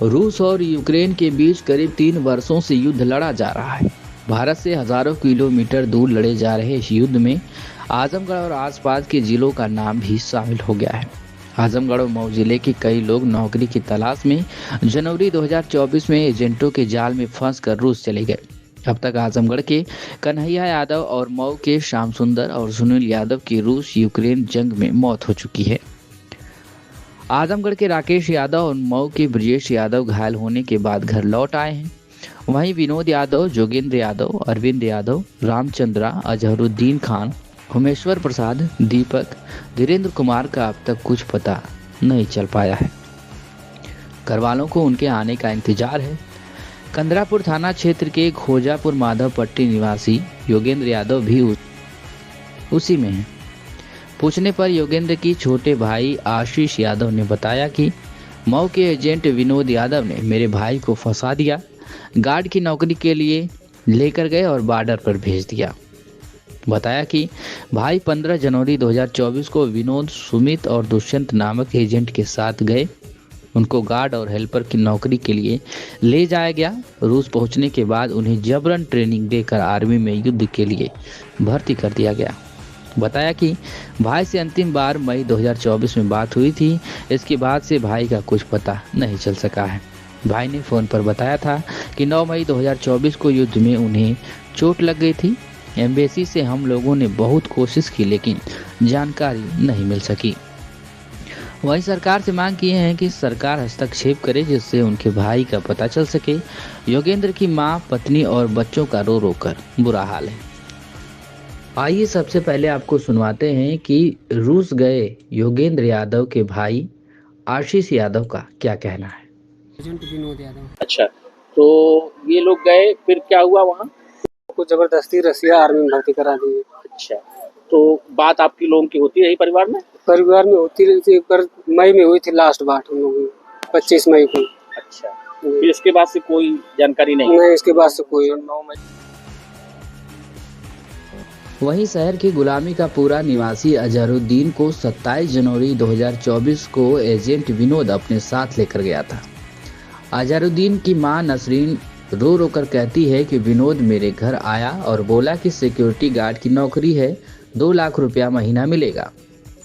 रूस और यूक्रेन के बीच करीब 3 वर्षों से युद्ध लड़ा जा रहा है। भारत से हजारों किलोमीटर दूर लड़े जा रहे इस युद्ध में आजमगढ़ और आसपास के जिलों का नाम भी शामिल हो गया है। आजमगढ़ और मऊ जिले के कई लोग नौकरी की तलाश में जनवरी 2024 में एजेंटों के जाल में फंसकर रूस चले गए। अब तक आजमगढ़ के कन्हैया यादव और मऊ के श्याम सुंदर और सुनील यादव की रूस यूक्रेन जंग में मौत हो चुकी है। आजमगढ़ के राकेश यादव और मऊ के ब्रजेश यादव घायल होने के बाद घर लौट आए हैं। वहीं विनोद यादव, जोगेंद्र यादव, अरविंद यादव, रामचंद्रा, अजहरुद्दीन खान, उमेश्वर प्रसाद, दीपक, धीरेन्द्र कुमार का अब तक कुछ पता नहीं चल पाया है। घर वालों को उनके आने का इंतजार है। कंदरापुर थाना क्षेत्र के खोजापुर माधव पट्टी निवासी योगेंद्र यादव भी उसी में है। पूछने पर योगेंद्र की छोटे भाई आशीष यादव ने बताया कि मऊ के एजेंट विनोद यादव ने मेरे भाई को फंसा दिया, गार्ड की नौकरी के लिए लेकर गए और बॉर्डर पर भेज दिया। बताया कि भाई 15 जनवरी 2024 को विनोद, सुमित और दुष्यंत नामक एजेंट के साथ गए। उनको गार्ड और हेल्पर की नौकरी के लिए ले जाया गया। रूस पहुंचने के बाद उन्हें जबरन ट्रेनिंग देकर आर्मी में युद्ध के लिए भर्ती कर दिया गया। बताया कि भाई से अंतिम बार मई 2024 में बात हुई थी। इसके बाद से भाई का कुछ पता नहीं चल सका है। भाई ने फोन पर बताया था कि 9 मई 2024 को युद्ध में उन्हें चोट लग गई थी। एम्बेसी से हम लोगों ने बहुत कोशिश की लेकिन जानकारी नहीं मिल सकी। वहीं सरकार से मांग किए हैं कि सरकार हस्तक्षेप करे जिससे उनके भाई का पता चल सके। योगेंद्र की मां, पत्नी और बच्चों का रो रो कर बुरा हाल है। आइए सबसे पहले आपको सुनवाते हैं कि रूस गए योगेंद्र यादव के भाई आशीष यादव का क्या कहना है। एजेंट विनोद यादव अच्छा, तो ये लोग गए, फिर क्या हुआ वहाँ? को जबरदस्ती रसिया आर्मी में भर्ती करा दिए। अच्छा, तो बात आपकी लोगों की होती रही परिवार में? परिवार में होती रही थी, पर मई में हुई थी लास्ट बात हम लोगों की, 25 मई को। अच्छा, फिर इसके बाद से कोई जानकारी नहीं? नहीं, इसके बाद से कोई। वहीं शहर की गुलामी का पूरा निवासी अजहरुद्दीन को 27 जनवरी 2024 को एजेंट विनोद अपने साथ लेकर गया था। अजहरुद्दीन की मां नसरीन रो रो कर कहती है कि विनोद मेरे घर आया और बोला कि सिक्योरिटी गार्ड की नौकरी है, 2 लाख रुपया महीना मिलेगा।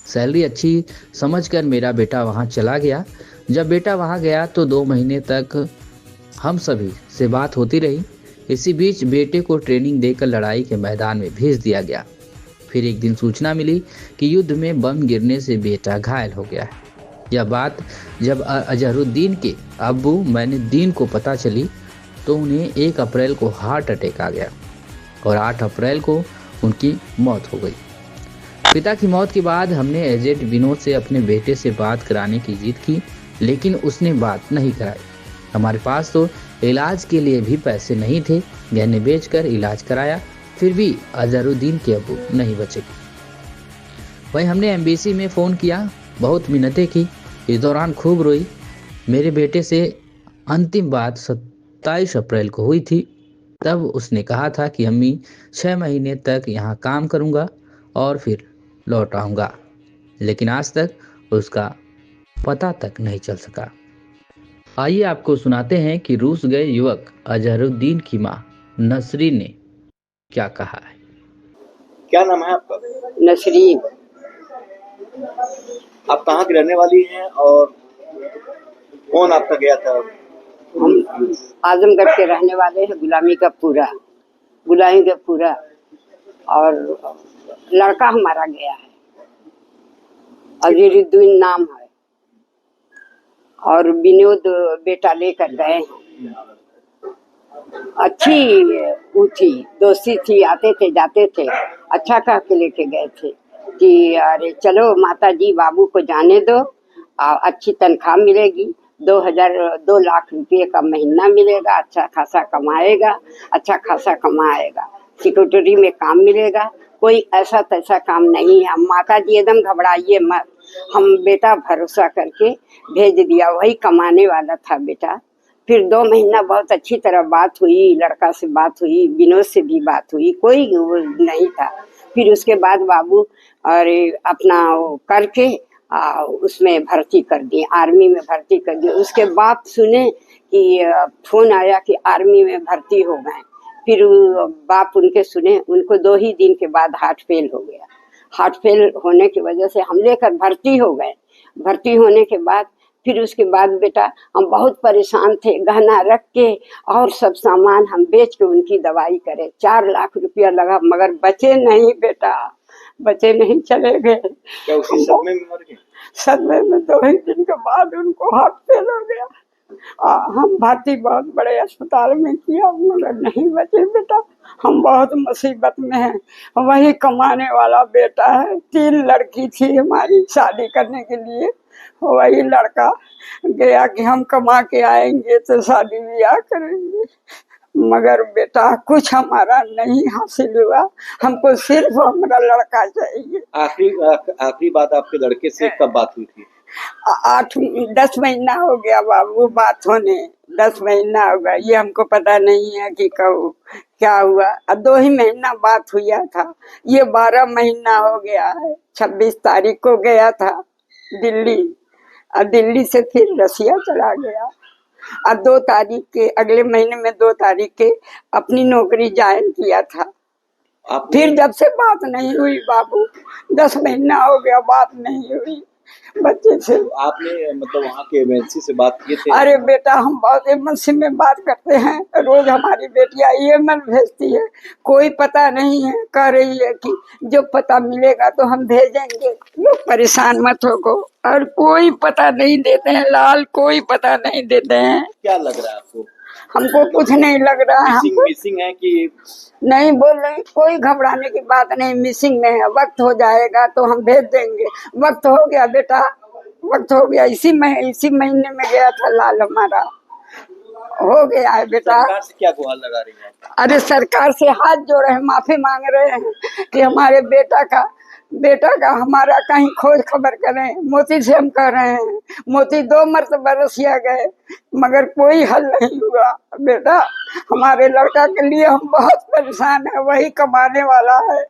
सैलरी अच्छी समझकर मेरा बेटा वहां चला गया। जब बेटा वहां गया तो 2 महीने तक हम सभी से बात होती रही। इसी बीच बेटे को ट्रेनिंग देकर लड़ाई के मैदान में भेज दिया गया। फिर एक दिन सूचना मिली कि युद्ध में बम गिरने से बेटा घायल हो गया है। यह बात जब अजहरुद्दीन के अब्बू मैनुद्दीन को पता चली तो उन्हें 1 अप्रैल को हार्ट अटैक आ गया और 8 अप्रैल को उनकी मौत हो गई। पिता की मौत के बाद हमने एजेंट विनोद से अपने बेटे से बात कराने की जिद की लेकिन उसने बात नहीं कराई। हमारे पास तो इलाज के लिए भी पैसे नहीं थे, गहने बेचकर इलाज कराया, फिर भी अजहरुद्दीन के अब्बू नहीं बचे। वहीं हमने एम्बेसी में फ़ोन किया, बहुत मिन्नतें की, इस दौरान खूब रोई। मेरे बेटे से अंतिम बात 27 अप्रैल को हुई थी। तब उसने कहा था कि अम्मी 6 महीने तक यहाँ काम करूँगा और फिर लौट आऊँगा, लेकिन आज तक उसका पता तक नहीं चल सका। आइए आपको सुनाते हैं कि रूस गए युवक अजहरुद्दीन की मां नसरीन ने क्या कहा है। क्या नाम है आपका? नसरीन। आप कहाँ की रहने वाली हैं और कौन आपका गया था? हम आजमगढ़ के रहने वाले हैं, गुलामी का पूरा और लड़का हमारा गया है, अजहरुद्दीन नाम है और विनोद बेटा लेकर गए हैं। अच्छी वो थी, दोस्ती थी, आते थे जाते थे, अच्छा कह के लेके गए थे कि अरे चलो माता जी बाबू को जाने दो, अच्छी तनख्वाह मिलेगी, 2 लाख रुपये का महीना मिलेगा, अच्छा खासा कमाएगा, सिक्योरिटी में काम मिलेगा, कोई ऐसा तैसा काम नहीं है। माता जी एकदम घबराइए मत, हम बेटा भरोसा करके भेज दिया, वही कमाने वाला था बेटा। फिर 2 महीना बहुत अच्छी तरह बात हुई, लड़का से बात हुई, विनोद से भी बात हुई, कोई वो नहीं था। फिर उसके बाद बाबू अरे अपना करके उसमें भर्ती कर दिए, आर्मी में भर्ती कर दिए। उसके बाद सुने कि फोन आया कि आर्मी में भर्ती हो गए। फिर बाप उनके सुने, उनको 2 ही दिन के बाद हार्ट फेल हो गया। हार्ट फेल होने की वजह से हम लेकर भर्ती हो गए। भर्ती होने के बाद फिर उसके बाद बेटा हम बहुत परेशान थे, गहना रख के और सब सामान हम बेच के उनकी दवाई करे। 4 लाख रुपया लगा, मगर बचे नहीं बेटा, बचे नहीं, चले गए। क्या उसी सदमे में मर गए? सदमे में 2 ही दिन के बाद उनको हार्ट फेल हो गया। हम भर्ती बहुत बड़े अस्पताल में किया, मगर नहीं बचे बेटा। हम बहुत मुसीबत में हैं। वही कमाने वाला बेटा है। 3 लड़की थी हमारी शादी करने के लिए। वही लड़का गया कि हम कमा के आएंगे तो शादी ब्याह करेंगे, मगर बेटा कुछ हमारा नहीं हासिल हुआ। हमको सिर्फ हमारा लड़का चाहिए। आखिरी बात आपके लड़के से कब बात हुई थी? 8-10 महीना हो गया बाबू बात होने, 10 महीना हो गया। ये हमको पता नहीं है कि कब क्या हुआ। 2 ही महीना बात हुआ था, ये 12 महीना हो गया है। 26 तारीख को गया था दिल्ली, और दिल्ली से फिर रसिया चला गया। और 2 तारीख के, अगले महीने में 2 तारीख के अपनी नौकरी ज्वाइन किया था। फिर जब से बात नहीं हुई बाबू, 10 महीना हो गया बात नहीं हुई बच्चे से। आपने मतलब वहाँ के एमएलसी से बात किए थे? अरे बेटा हम बहुत एमएलसी में बात करते हैं, रोज हमारी बेटियां ईमेल भेजती है। कोई पता नहीं है, कह रही है कि जो पता मिलेगा तो हम भेजेंगे। लोग परेशान मत हो, और कोई पता नहीं देते हैं लाल, कोई पता नहीं देते हैं। क्या लग रहा है आपको? हमको कुछ नहीं लग रहा है। मिसिंग है कि नहीं बोल रहे, कोई घबराने की बात नहीं। मिसिंग में है, वक्त हो जाएगा तो हम भेज देंगे। वक्त हो गया बेटा, वक्त हो गया। इसी महीने में गया था लाल हमारा, हो गया है बेटा। सरकार से क्या गुहार लगा रही है? अरे सरकार से हाथ जोड़े हैं, माफी मांग रहे हैं कि हमारे बेटा का हमारा कहीं खोज खबर करें। मोती से हम कह रहे हैं, मोती 2 मरतबा रसिया गए, मगर कोई हल नहीं हुआ। बेटा हमारे लड़का के लिए हम बहुत परेशान है, वही कमाने वाला है।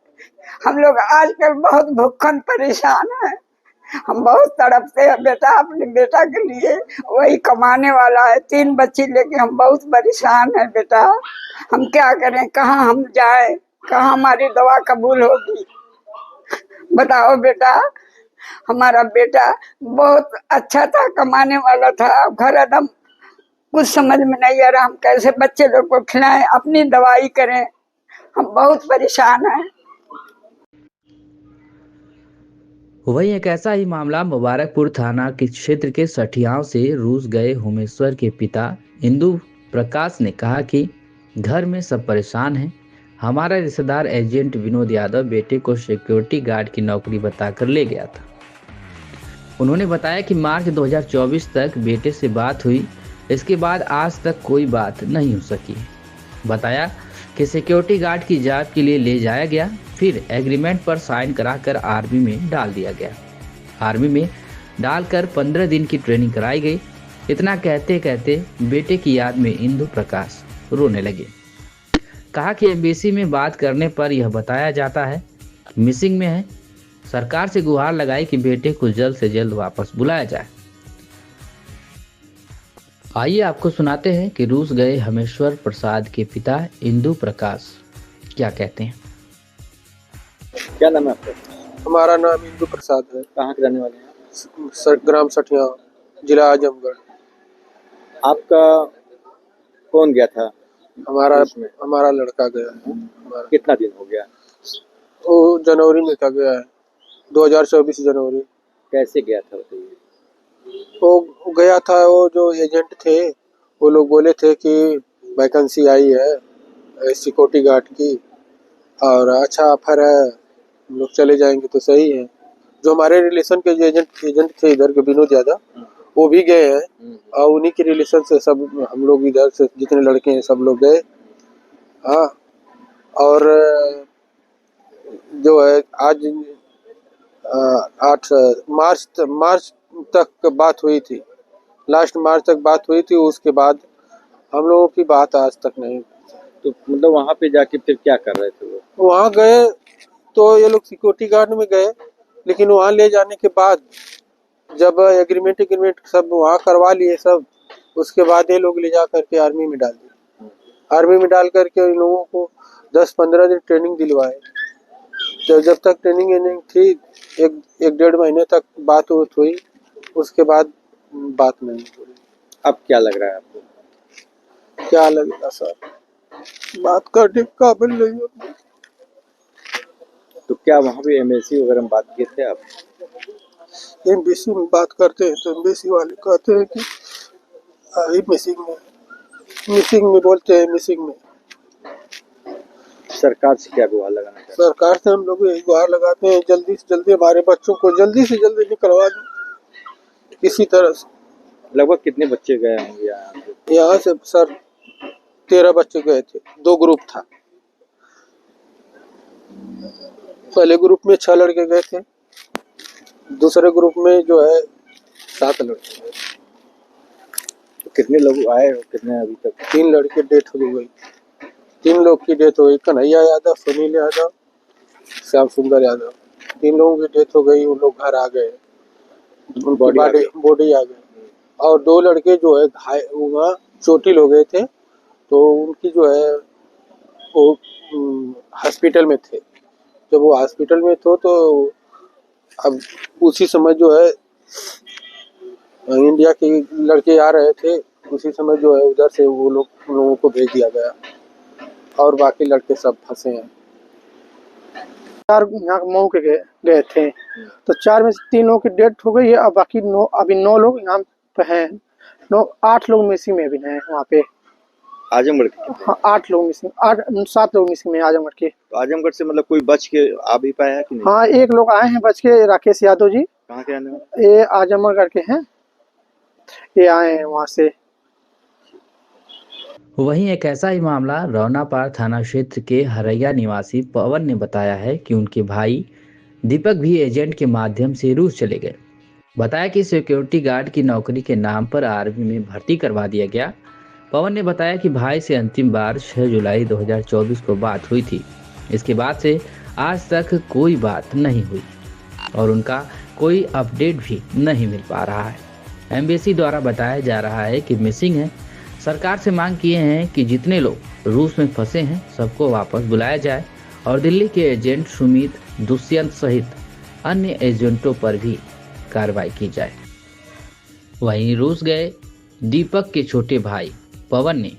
हम लोग आजकल बहुत भूखन परेशान है, हम बहुत तड़पते हैं बेटा अपने बेटा के लिए। वही कमाने वाला है, 3 बच्ची लेके हम बहुत परेशान है बेटा। हम क्या करें, कहाँ हम जाएं, कहाँ हमारी दवा कबूल होगी, बताओ बेटा। हमारा बेटा बहुत अच्छा था, कमाने वाला था। घर एकदम कुछ समझ में नहीं आ रहा, हम कैसे बच्चे लोग को खिलाएं, अपनी दवाई करें। हम बहुत परेशान हैं। वहीं एक ऐसा ही मामला मुबारकपुर थाना के क्षेत्र के सठियाव से रूस गए होमेश्वर के पिता इंदु प्रकाश ने कहा कि घर में सब परेशान हैं। हमारा रिश्तेदार एजेंट विनोद यादव बेटे को सिक्योरिटी गार्ड की नौकरी बताकर ले गया था। उन्होंने बताया कि मार्च 2024 तक बेटे से बात हुई, इसके बाद आज तक कोई बात नहीं हो सकी। बताया कि सिक्योरिटी गार्ड की जॉब के लिए ले जाया गया, फिर एग्रीमेंट पर साइन कराकर आर्मी में डाल दिया गया। आर्मी में डालकर 15 दिन की ट्रेनिंग कराई गई। इतना कहते कहते बेटे की याद में इंदु प्रकाश रोने लगे। कहा कि एम्बेसी में बात करने पर यह बताया जाता है मिसिंग में है। सरकार से गुहार लगाई कि बेटे को जल्द से जल्द वापस बुलाया जाए। आइए आपको सुनाते हैं कि रूस गए हमेश्वर प्रसाद के पिता इंदु प्रकाश क्या कहते हैं। क्या नाम है आपका? हमारा नाम इंदु प्रसाद है। कहाँ के रहने वाले हैं? ग्राम सठिया, जिला आजमगढ़। आपका कौन गया था? हमारा लड़का गया है। कितना दिन हो गया? वो जनवरी में का गया है, 2024 जनवरी। कैसे गया था बताइए? वो गया था, वो जो एजेंट थे वो लोग बोले थे कि वैकेंसी आई है सिक्योरिटी गार्ड की और अच्छा ऑफर है, हम लोग चले जाएंगे तो सही है। जो हमारे रिलेशन के जो एजेंट थे इधर के विनोद यादव, वो भी गए हैं और उन्हीं के रिलेशन से सब हम लोग इधर से जितने लड़के हैं सब लोग गए। हाँ, और जो है आज 8 मार्च तक बात हुई थी, लास्ट मार्च तक बात हुई थी। उसके बाद हम लोगों की बात आज तक नहीं। तो मतलब वहाँ पे जाके फिर क्या कर रहे थे वो? वहाँ गए तो ये लोग सिक्योरिटी गार्ड में गए, लेकिन वहाँ ले जाने के बाद जब एग्रीमेंट सब वहाँ करवा लिए सब, उसके बाद ये लोग ले जा करके आर्मी में डाल दिए। आर्मी में डाल करके इन लोगों को 10-15 दिन ट्रेनिंग दिलवाए। जब तक ट्रेनिंग थी, एक 1.5 महीने तक बात हुई, उसके बाद बात नहीं हुई। अब क्या लग रहा है आपको? क्या लगेगा सर, बात करने के काबिल नहीं है। तो क्या वहाँ पे एमएससी वगैरह में बात किए थे आप? एमबीसी में बात करते हैं तो एमबीसी वाले कहते हैं कि मिसिंग में बोलते हैं, मिसिंग में। सरकार से क्या गुहार लगाना चाहते सरकार से हम लोग यही गुहार लगाते हैं, जल्दी से जल्दी हमारे बच्चों को जल्दी से जल्दी निकलवा दो किसी तरह से। हैं? लगभग कितने बच्चे गए होंगे यहाँ से सर 13 बच्चे गए थे, 2 ग्रुप था। पहले ग्रुप में 6 लड़के गए थे, दूसरे ग्रुप में जो है 7 लड़के गए। तो कितने लोग आए और कितने अभी तक? 3 लड़के डेथ हो गई, 3 लोग की डेथ हो गई, कन्हैया यादव, सुनील यादव, श्याम सुंदर यादव। 3 लोगों की डेथ हो गई, उन लोग घर आ गए, उनकी बॉडी आ गई। और 2 लड़के जो है वहाँ चोटिल हो गए थे, तो उनकी जो है वो हॉस्पिटल में थे। जब वो हॉस्पिटल में थे तो अब उसी समय जो है इंडिया के लड़के आ रहे थे, उसी समय जो है उधर से वो लोगों को भेज दिया गया और बाकी लड़के सब फंसे हैं। 4 यहाँ मऊ के गए थे, तो 4 में से 3 लोगों की डेथ हो गई है और बाकी 9 लोग यहाँ पे हैं। 8 लोग मिसिंग में भी हैं वहाँ पे। आजमगढ़ के? हाँ, 8 लोग मिसिंग, 7 लोग मिसिंग में आजमगढ़ के। तो आजमगढ़ से मतलब कोई बच के आ भी पाया है कि नहीं? हाँ, 1 लोग आए हैं बच के, राकेश यादव जी। कहाँ के आने वाले? ये आजमगढ़ के हैं, ये आए हैं वहाँ से। वहीं एक ऐसा ही मामला रौनापार थाना क्षेत्र के हरैया निवासी पवन ने बताया है कि उनके भाई दीपक भी एजेंट के माध्यम से रूस चले गए। बताया कि सिक्योरिटी गार्ड की नौकरी के नाम पर आर्मी में भर्ती करवा दिया गया। पवन ने बताया कि भाई से अंतिम बार 6 जुलाई 2024 को बात हुई थी। इसके बाद से आज तक कोई बात नहीं हुई और उनका कोई अपडेट भी नहीं मिल पा रहा है। एम्बेसी द्वारा बताया जा रहा है कि मिसिंग है। सरकार से मांग किए हैं कि जितने लोग रूस में फंसे हैं सबको वापस बुलाया जाए और दिल्ली के एजेंट सुमित दुष्यंत सहित अन्य एजेंटों पर भी कार्रवाई की जाए। वहीं रूस गए दीपक के छोटे भाई पवन ने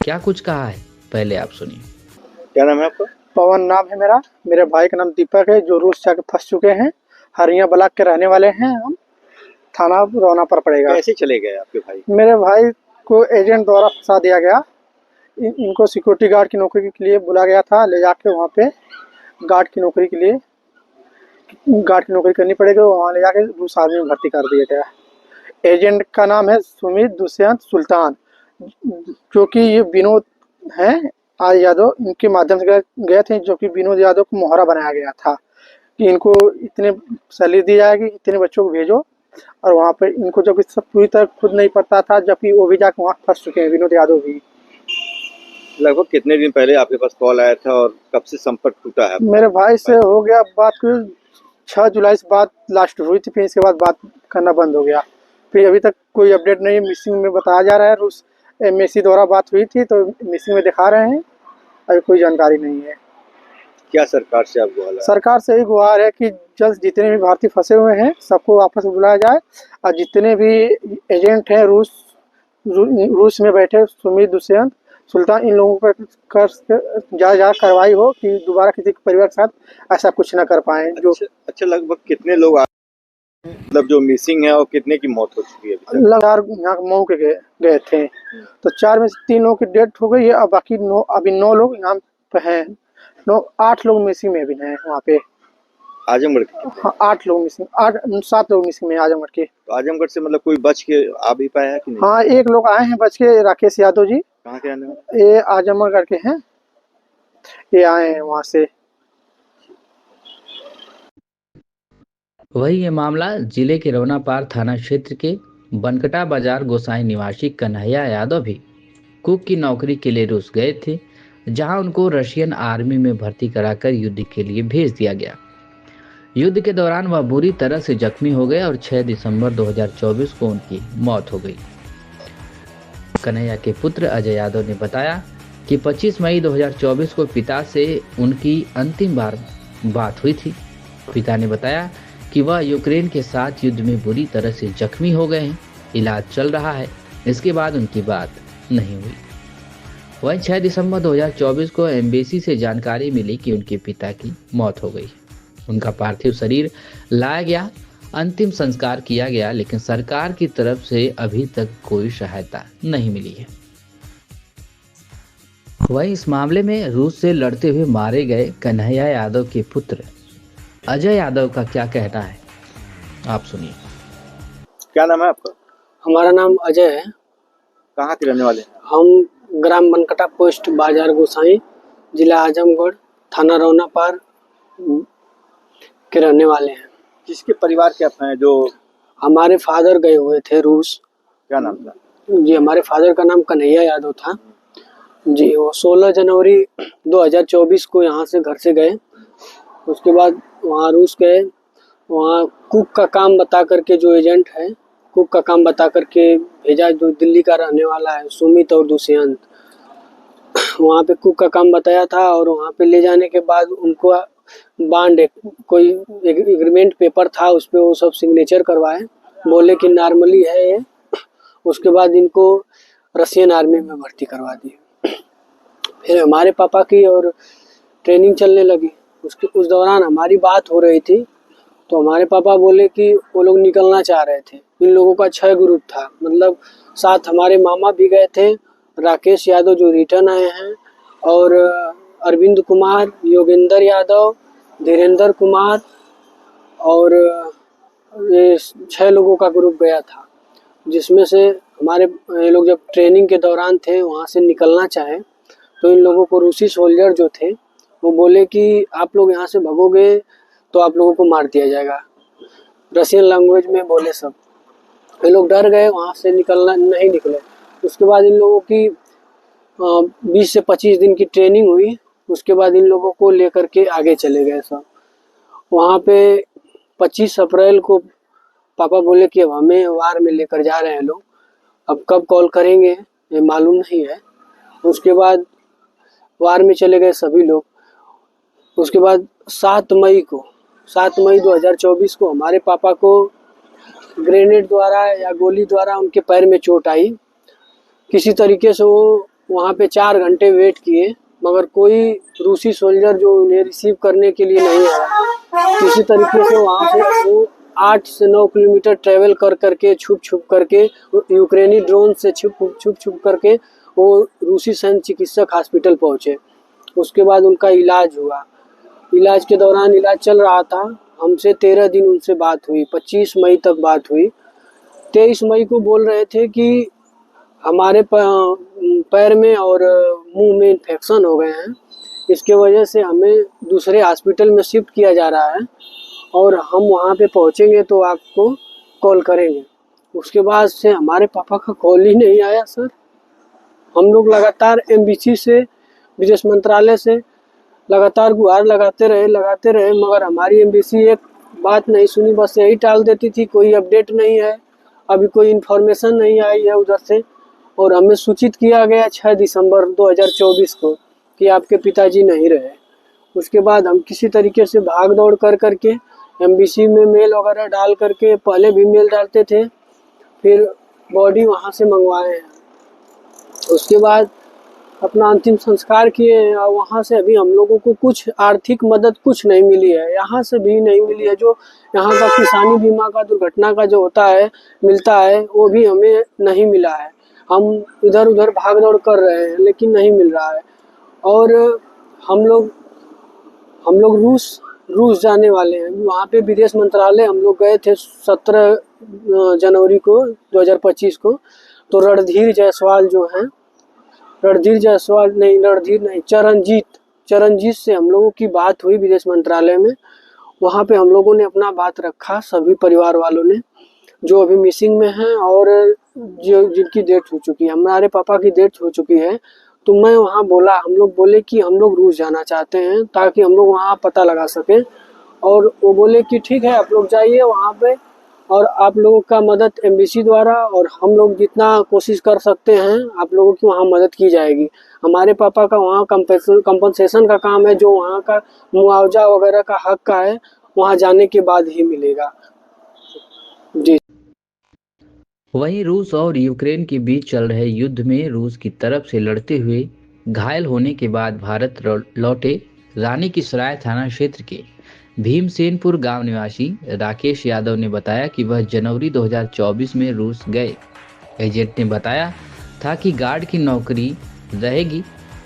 क्या कुछ कहा है, पहले आप सुनिए। क्या नाम है आपका? पवन नाम है मेरा। मेरे भाई का नाम दीपक है, जो रूस जाके फंस चुके हैं। हरिया ब्लॉक के रहने वाले हैं हम, थाना रौनापार पड़ेगा। कैसे चले गए आपके भाई? मेरे भाई को एजेंट द्वारा फंसा दिया गया। इनको सिक्योरिटी गार्ड की नौकरी के लिए बुला गया था, ले जाके वहाँ पे गार्ड की नौकरी के लिए गार्ड की नौकरी करनी पड़ेगी, वहाँ ले जाके रूस आर्मी में भर्ती कर दिया गया। एजेंट का नाम है सुमित दुष्यंत सुल्तान, जो कि ये विनोद हैं आज यादव, इनके माध्यम से गए थे, जो कि विनोद यादव को मोहरा बनाया गया था कि इनको इतने सैलरी दी जाएगी, इतने बच्चों को भेजो। और वहाँ पे इनको जब सब पूरी तरह खुद नहीं पता था, जबकि वो भी जाकर वहाँ फंस चुके हैं, विनोद यादव भी। लगभग कितने दिन पहले आपके पास कॉल आया था और कब से संपर्क टूटा है? मेरे भाई से हो गया बात, 6 जुलाई से बात लास्ट हुई थी, फिर इसके बाद बात करना बंद हो गया। फिर अभी तक कोई अपडेट नहीं है। मिसिंग में बताया जा रहा है, रूस एमएससी द्वारा बात हुई थी तो मिसिंग में दिखा रहे हैं, अभी कोई जानकारी नहीं है। क्या सरकार से आप गुहार? सरकार से यही गुहार है कि जल्द जितने भी भारतीय फंसे हुए हैं सबको वापस बुलाया जाए और जितने भी एजेंट हैं रूस में बैठे सुमित दुष्यंत सुल्तान, इन लोगों पर ज़्यादा कार्रवाई हो कि दोबारा किसी के परिवार के साथ ऐसा कुछ ना कर पाए। जो अच्छा लगभग कितने लोग मतलब जो मिसिंग है और कितने की मौत हो चुकी है? लगातार यहाँ मऊ के गए थे, तो 4 में से 3 लोगों की डेथ हो गई है और बाकी 9 लोग यहाँ पे हैं। 8 लोग मिसिंग में भी हैं वहाँ पे। आजमगढ़ के? हाँ, 8 लोग मिसिंग, 7 लोग मिसिंग में आजमगढ़ के। तो आजमगढ़ से मतलब कोई बच के आ भी पाया है कि नहीं? हाँ, 1 लोग आए हैं बच के, राकेश यादव जी। कहाँ के आने वाले? ये आजमगढ़ के हैं, ये आए हैं वहाँ से। वही ये मामला जिले के रौनापार थाना क्षेत्र के बनकटा बाजार गोसाई निवासी कन्हैया यादव भी कुक की नौकरी के लिए रूस गए थे, जहां उनको रशियन आर्मी में भर्ती कराकर युद्ध के लिए भेज दिया गया। युद्ध के दौरान वह बुरी तरह से जख्मी हो गए और 6 दिसंबर 2024 को उनकी मौत हो गई। कन्हैया के पुत्र अजय यादव ने बताया कि 25 मई 2024 को पिता से उनकी अंतिम बार बात हुई थी। पिता ने बताया कि वह यूक्रेन के साथ युद्ध में बुरी तरह से जख्मी हो गए हैं, इलाज चल रहा है। इसके बाद उनकी बात नहीं हुई। वहीं 6 दिसंबर 2024 को एम्बेसी से जानकारी मिली कि उनके पिता की मौत हो गई। उनका पार्थिव शरीर लाया गया, अंतिम संस्कार किया गया, लेकिन सरकार की तरफ से अभी तक कोई सहायता नहीं मिली है। वहीं इस मामले में रूस से लड़ते हुए मारे गए कन्हैया यादव के पुत्र अजय यादव का क्या कहना है, आप सुनिए। क्या नाम है आपका? हमारा नाम अजय है। कहाँ के रहने वाले हैं? हम ग्राम बनकटा पोस्ट बाजार गोसाई, जिला आजमगढ़, थाना रौनापार के रहने वाले हैं। किसके परिवार के आप हैं? जो हमारे फादर गए हुए थे रूस। क्या नाम था? जी, हमारे फादर का नाम कन्हैया यादव था जी। वो 16 जनवरी 2024 को यहाँ से घर से गए। उसके बाद वहाँ रूस गए। वहाँ कुक का काम बता करके, जो एजेंट है, कुक का काम बता करके भेजा, जो दिल्ली का रहने वाला है, सुमित और दुष्यंत। वहाँ पे कुक का काम बताया था और वहाँ पे ले जाने के बाद उनको बांड, कोई एग्रीमेंट पेपर था, उस पर वो सब सिग्नेचर करवाए, बोले कि नॉर्मली है ये। उसके बाद इनको रशियन आर्मी में भर्ती करवा दिए। फिर हमारे पापा की और ट्रेनिंग चलने लगी। उस दौरान हमारी बात हो रही थी, तो हमारे पापा बोले कि वो लोग निकलना चाह रहे थे। इन लोगों का 6 ग्रुप था, मतलब साथ हमारे मामा भी गए थे, राकेश यादव जो रिटर्न आए हैं, और अरविंद कुमार, योगेंद्र यादव, धीरेन्द्र कुमार, और ये 6 लोगों का ग्रुप गया था। जिसमें से हमारे ये लोग जब ट्रेनिंग के दौरान थे, वहाँ से निकलना चाहे तो इन लोगों को रूसी सोल्जर जो थे वो बोले कि आप लोग यहाँ से भागोगे तो आप लोगों को मार दिया जाएगा। रशियन लैंग्वेज में बोले सब। ये लोग डर गए, वहाँ से निकलना नहीं निकले। उसके बाद इन लोगों की 20 से 25 दिन की ट्रेनिंग हुई। उसके बाद इन लोगों को लेकर के आगे चले गए सब। वहाँ पे 25 अप्रैल को पापा बोले कि अब हमें वार में लेकर जा रहे हैं लोग, अब कब कॉल करेंगे ये मालूम नहीं है। उसके बाद वार में चले गए सभी लोग। उसके बाद 7 मई 2024 को हमारे पापा को ग्रेनेड द्वारा या गोली द्वारा उनके पैर में चोट आई। किसी तरीके से वो वहाँ पे 4 घंटे वेट किए, मगर कोई रूसी सोल्जर जो उन्हें रिसीव करने के लिए नहीं आया। किसी तरीके से वहाँ से वो 8 से 9 किलोमीटर ट्रेवल कर करके, छुप करके, यूक्रेनी ड्रोन से छुप करके वो रूसी सैन्य चिकित्सक हॉस्पिटल पहुँचे। उसके बाद उनका इलाज हुआ। इलाज के दौरान इलाज चल रहा था। हमसे 13 दिन उनसे बात हुई, 25 मई तक बात हुई। 23 मई को बोल रहे थे कि हमारे पैर में और मुंह में इन्फेक्शन हो गए हैं, इसके वजह से हमें दूसरे हॉस्पिटल में शिफ्ट किया जा रहा है और हम वहाँ पे पहुँचेंगे तो आपको कॉल करेंगे। उसके बाद से हमारे पापा का कॉल ही नहीं आया सर। हम लोग लगातार एम्बेसी से, विदेश मंत्रालय से लगातार गुहार लगाते रहे, मगर हमारी एम्बेसी एक बात नहीं सुनी, बस यही टाल देती थी, कोई अपडेट नहीं है, अभी कोई इन्फॉर्मेशन नहीं आई है उधर से। और हमें सूचित किया गया 6 दिसंबर 2024 को कि आपके पिताजी नहीं रहे। उसके बाद हम किसी तरीके से भाग दौड़ कर करके एम्बेसी में मेल वगैरह डाल करके, पहले भी मेल डालते थे, फिर बॉडी वहाँ से मंगवाए हैं। उसके बाद अपना अंतिम संस्कार किए हैं और वहाँ से अभी हम लोगों को कुछ आर्थिक मदद कुछ नहीं मिली है, यहाँ से भी नहीं मिली है। जो यहाँ का किसानी बीमा का दुर्घटना का जो होता है, मिलता है, वो भी हमें नहीं मिला है। हम इधर उधर भाग दौड़ कर रहे हैं लेकिन नहीं मिल रहा है। और हम लोग रूस जाने वाले हैं। वहाँ पे विदेश मंत्रालय हम लोग गए थे 17 जनवरी को 2025 को। तो रणधीर जायसवाल जो हैं, चरणजीत से हम लोगों की बात हुई विदेश मंत्रालय में। वहाँ पे हम लोगों ने अपना बात रखा, सभी परिवार वालों ने, जो अभी मिसिंग में हैं और जो जिनकी डेथ हो चुकी है। हमारे पापा की डेथ हो चुकी है। तो मैं वहाँ बोला, हम लोग बोले कि हम लोग रूस जाना चाहते हैं ताकि हम लोग वहाँ पता लगा सकें और वो बोले कि ठीक है आप लोग जाइए वहाँ पे, और आप लोगों का मदद एमबीसी द्वारा और हम लोग जितना कोशिश कर सकते हैं आप लोगों की वहाँ मदद की जाएगी। हमारे पापा का वहाँ कंपनसेशन का काम है, जो वहाँ का मुआवजा वगैरह का हक का है, वहाँ जाने के बाद ही मिलेगा। जी। वहीं रूस और यूक्रेन के बीच चल रहे युद्ध में रूस की तरफ से लड़ते हुए घायल होने के बाद भारत लौटे रानी की सराय थाना क्षेत्र के भीमसेनपुर गांव निवासी राकेश यादव ने बताया कि वह जनवरी 2024 में रूस गए। एजेंट ने बताया था कि गार्ड की नौकरी रहेगी,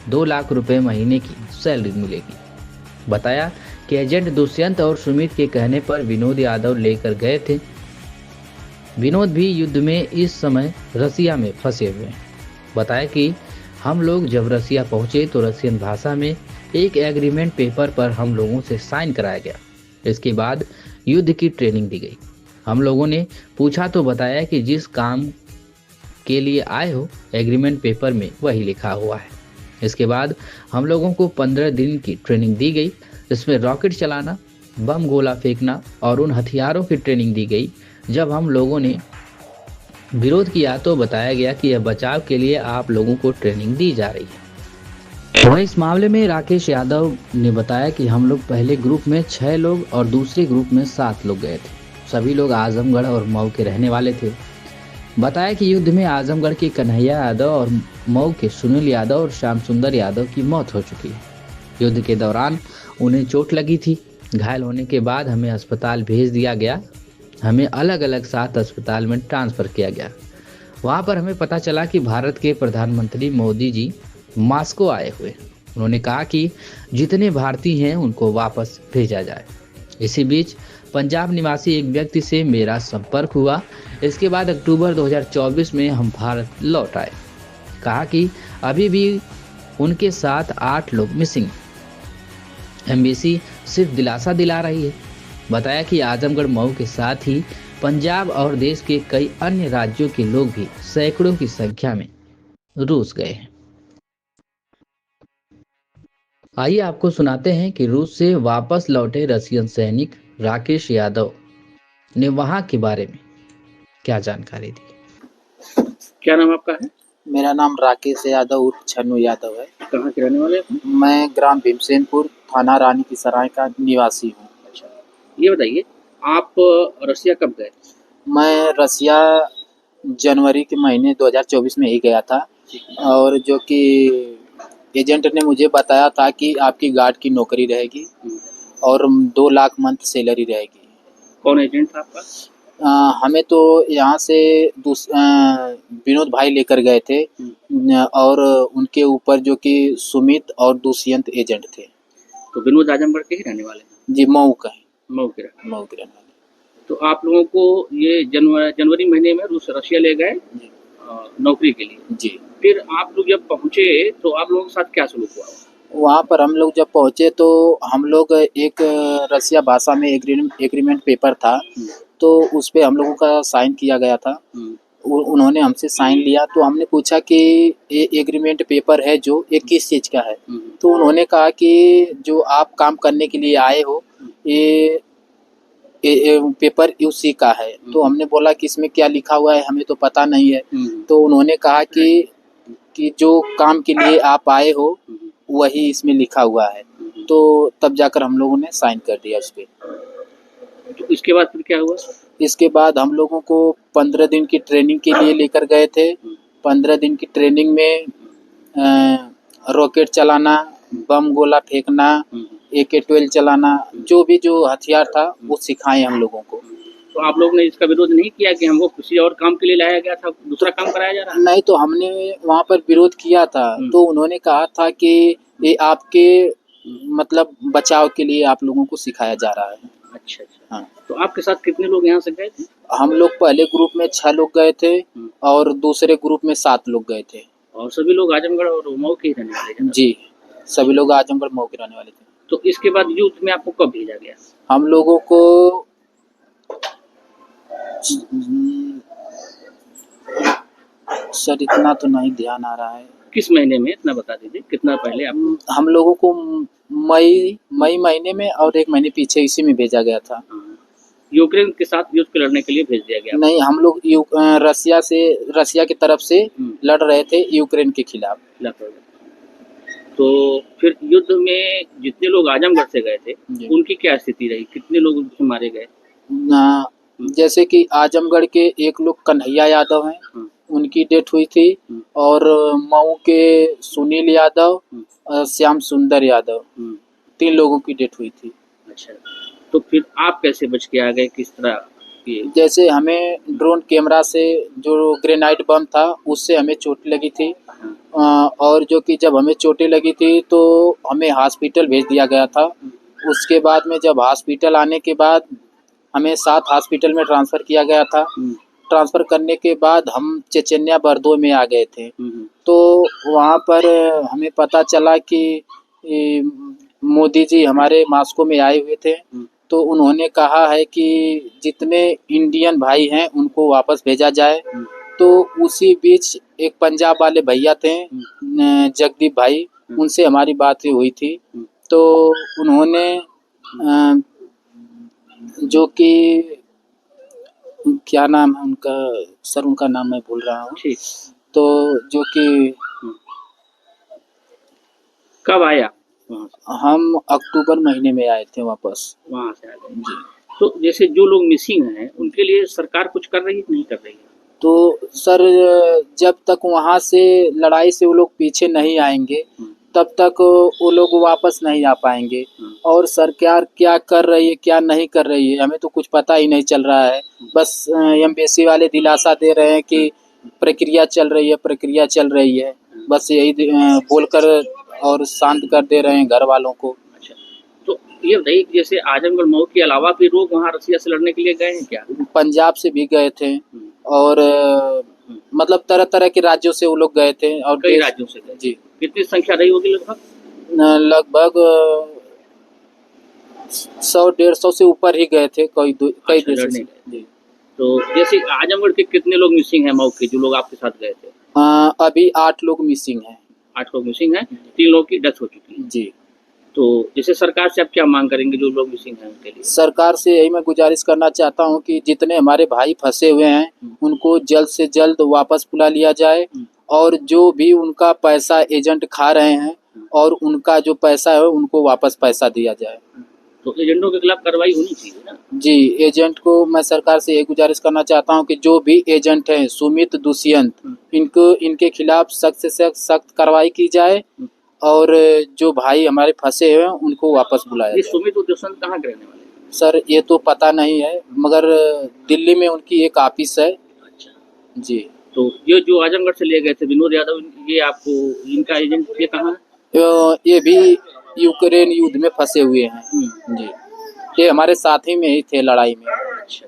2 लाख रुपए महीने की सैलरी मिलेगी। बताया कि एजेंट दुष्यंत और सुमित के कहने पर विनोद यादव लेकर गए थे। विनोद भी युद्ध में इस समय रसिया में फंसे हुए हैं। बताया कि हम लोग जब रसिया पहुंचे तो रसियन भाषा में एक एग्रीमेंट पेपर पर हम लोगों से साइन कराया गया। इसके बाद युद्ध की ट्रेनिंग दी गई। हम लोगों ने पूछा तो बताया कि जिस काम के लिए आए हो एग्रीमेंट पेपर में वही लिखा हुआ है। इसके बाद हम लोगों को 15 दिन की ट्रेनिंग दी गई, जिसमें रॉकेट चलाना, बम गोला फेंकना और उन हथियारों की ट्रेनिंग दी गई। जब हम लोगों ने विरोध किया तो बताया गया कि यह बचाव के लिए आप लोगों को ट्रेनिंग दी जा रही है। वहीं इस मामले में राकेश यादव ने बताया कि हम लोग पहले ग्रुप में 6 लोग और दूसरे ग्रुप में 7 लोग गए थे। सभी लोग आजमगढ़ और मऊ के रहने वाले थे। बताया कि युद्ध में आजमगढ़ के कन्हैया यादव और मऊ के सुनील यादव और श्याम सुंदर यादव की मौत हो चुकी है। युद्ध के दौरान उन्हें चोट लगी थी। घायल होने के बाद हमें अस्पताल भेज दिया गया। हमें अलग अलग 7 अस्पताल में ट्रांसफ़र किया गया। वहाँ पर हमें पता चला कि भारत के प्रधानमंत्री मोदी जी मॉस्को आए हुए। उन्होंने कहा कि जितने भारतीय हैं उनको वापस भेजा जाए। इसी बीच पंजाब निवासी एक व्यक्ति से मेरा संपर्क हुआ। इसके बाद अक्टूबर 2024 में हम भारत लौट आए। कहा कि अभी भी उनके साथ 8 लोग मिसिंग। एमबीसी सिर्फ दिलासा दिला रही है। बताया कि आजमगढ़ मऊ के साथ ही पंजाब और देश के कई अन्य राज्यों के लोग भी सैकड़ों की संख्या में रूस गए हैं। आइए आपको सुनाते हैं कि रूस से वापस लौटे रशियन सैनिक राकेश यादव ने वहां के बारे में क्या जानकारी दी। क्या नाम आपका है? मेरा नाम राकेश यादव उर्फ छन्नू यादव है। कहाँ के रहने वाले हैं? मैं ग्राम भीमसेनपुर, थाना रानी की सराय का निवासी हूँ। अच्छा, ये बताइए आप रसिया कब गए? मैं रसिया जनवरी के महीने 2024 में ही गया था, और जो कि एजेंट ने मुझे बताया था कि आपकी गार्ड की नौकरी रहेगी और 2 लाख मंथ सैलरी रहेगी। कौन एजेंट था आपका? हमें तो यहाँ से विनोद भाई लेकर गए थे, और उनके ऊपर जो कि सुमित और दुष्यंत एजेंट थे। तो विनोद आजमगढ़ के ही रहने वाले हैं? जी, मऊ का है। मऊ के रहने वाले। तो आप लोगों को ये जनवरी महीने में रशिया ले गए नौकरी के लिए? जी। फिर आप लोग जब पहुँचे तो आप लोगों के साथ क्या सलूक हुआ? वहाँ पर हम लोग जब पहुँचे तो हम लोग एक रसिया भाषा में एग्रीमेंट पेपर था, तो उस पे हम लोगों का साइन किया गया था। उन्होंने हमसे साइन लिया तो हमने पूछा कि ये एग्रीमेंट पेपर है जो ये किस चीज़ का है। तो उन्होंने कहा कि जो आप काम करने के लिए आए हो ये पेपर उसी का है। तो हमने बोला कि इसमें क्या लिखा हुआ है हमें तो पता नहीं है। तो उन्होंने कहा कि जो काम के लिए आप आए हो वही इसमें लिखा हुआ है। तो तब जाकर हम लोगों ने साइन कर दिया उस पर। तो इसके बाद फिर क्या हुआ? इसके बाद हम लोगों को 15 दिन की ट्रेनिंग के लिए लेकर गए थे। 15 दिन की ट्रेनिंग में रॉकेट चलाना, बम गोला फेंकना, AK-12 चलाना, जो हथियार था वो सिखाए हम लोगों को। तो आप लोग ने इसका विरोध नहीं किया कि हमको किसी और काम के लिए लाया गया था, दूसरा काम कराया जा रहा है? नहीं, तो हमने वहाँ पर विरोध किया था। तो उन्होंने कहा था कि ये आपके मतलब बचाव के लिए आप लोगों को सिखाया जा रहा है। अच्छा अच्छा। हाँ। तो आपके साथ कितने लोग यहाँ से गए थे? हम लोग पहले ग्रुप में 6 लोग गए थे और दूसरे ग्रुप में 7 लोग गए थे। और सभी लोग आजमगढ़ और मऊ के ही रहने वाले हैं? जी, सभी लोग आजमगढ़ मऊ के रहने वाले थे। तो इसके बाद युद्ध में आपको कब भेजा गया? हम लोगों को सर इतना तो नहीं ध्यान आ रहा है। किस महीने में, इतना बता दीजिए, कितना पहले आप? हम लोगों को मई महीने में और 1 महीने पीछे इसी में भेजा गया था। यूक्रेन के साथ युद्ध लड़ने के लिए भेज दिया गया? नहीं, हम लोग रसिया की तरफ से लड़ रहे थे यूक्रेन के खिलाफ। तो फिर युद्ध में जितने लोग आजमगढ़ से गए थे उनकी क्या स्थिति रही, कितने लोग उसमें मारे गए? जैसे कि आजमगढ़ के एक लोग कन्हैया यादव हैं, उनकी डेथ हुई थी, और मऊ के सुनील यादव, श्याम सुंदर यादव, 3 लोगों की डेथ हुई थी। अच्छा, तो फिर आप कैसे बच के आ गए, किस तरह? जैसे हमें ड्रोन कैमरा से जो ग्रेनाइट बम था उससे हमें चोट लगी थी, और जो कि जब हमें चोटें लगी थी तो हमें हॉस्पिटल भेज दिया गया था। उसके बाद में जब हॉस्पिटल आने के बाद हमें 7 हॉस्पिटल में ट्रांसफ़र किया गया था। ट्रांसफ़र करने के बाद हम चेचन्या बरदो में आ गए थे। तो वहाँ पर हमें पता चला कि मोदी जी हमारे मॉस्को में आए हुए थे, तो उन्होंने कहा है कि जितने इंडियन भाई हैं उनको वापस भेजा जाए। तो उसी बीच एक पंजाब वाले भैया थे, जगदीप भाई, उनसे हमारी बात हुई थी। तो उन्होंने जो कि क्या नाम है उनका, सर उनका नाम मैं भूल रहा हूँ, तो जो कि कब आया? हम अक्टूबर महीने में आए थे वापस, वहाँ से आ गए जी। तो जैसे जो लोग मिसिंग हैं उनके लिए सरकार कुछ कर रही है, नहीं कर रही है? तो सर जब तक वहाँ से लड़ाई से वो लोग पीछे नहीं आएंगे तब तक वो लोग वापस नहीं आ पाएंगे। और सरकार क्या कर रही है क्या नहीं कर रही है हमें तो कुछ पता ही नहीं चल रहा है। बस एम्बेसी वाले दिलासा दे रहे हैं कि प्रक्रिया चल रही है, प्रक्रिया चल रही है, बस यही बोलकर और शांत कर दे रहे हैं घर वालों को। अच्छा, तो ये बताइए कि जैसे आजमगढ़ मऊ के अलावा भी लोग वहाँ रसिया से लड़ने के लिए गए हैं क्या? पंजाब से भी गए थे, और मतलब तरह तरह के राज्यों से वो लोग गए थे, और कई राज्यों से गए। जी। कितनी संख्या रही होगी लगभग? लगभग 100-150 से ऊपर ही गए थे, कई देशों से। जी। तो जैसे आजमगढ़ के कितने लोग मिसिंग हैं मऊ के, जो लोग आपके साथ गए थे? अभी 8 लोग मिसिंग हैं। 8 लोग मिसिंग हैं, 3 लोगों की डेथ हो चुकी है। जी। तो जैसे सरकार से आप क्या मांग करेंगे जो लोग मिसिंग हैं उनके लिए? सरकार से यही मैं गुजारिश करना चाहता हूँ कि जितने हमारे भाई फंसे हुए हैं उनको जल्द से जल्द वापस बुला लिया जाए, और जो भी उनका पैसा एजेंट खा रहे हैं और उनका जो पैसा है उनको वापस पैसा दिया जाए। तो एजेंटों के खिलाफ कार्रवाई होनी चाहिए ना? जी, एजेंट को मैं सरकार से यही गुजारिश करना चाहता हूँ कि जो भी एजेंट हैं सुमित दुष्यंत, इनके खिलाफ सख्त से सख्त कार्रवाई की जाए, और जो भाई हमारे फंसे हुए हैं उनको वापस बुलाया जाए। ये सुमित दुष्यंत कहाँ के रहने वाले हैं? सर ये तो पता नहीं है, मगर दिल्ली में उनकी एक ऑफिस है। अच्छा जी। तो ये जो आजमगढ़ से ले गए थे विनोद यादव, ये आपको इनका एजेंट ये कहाँ है? ये भी यूक्रेन युद्ध में फंसे हुए हैं। जी, ये हमारे साथ ही में ही थे लड़ाई में। अच्छा।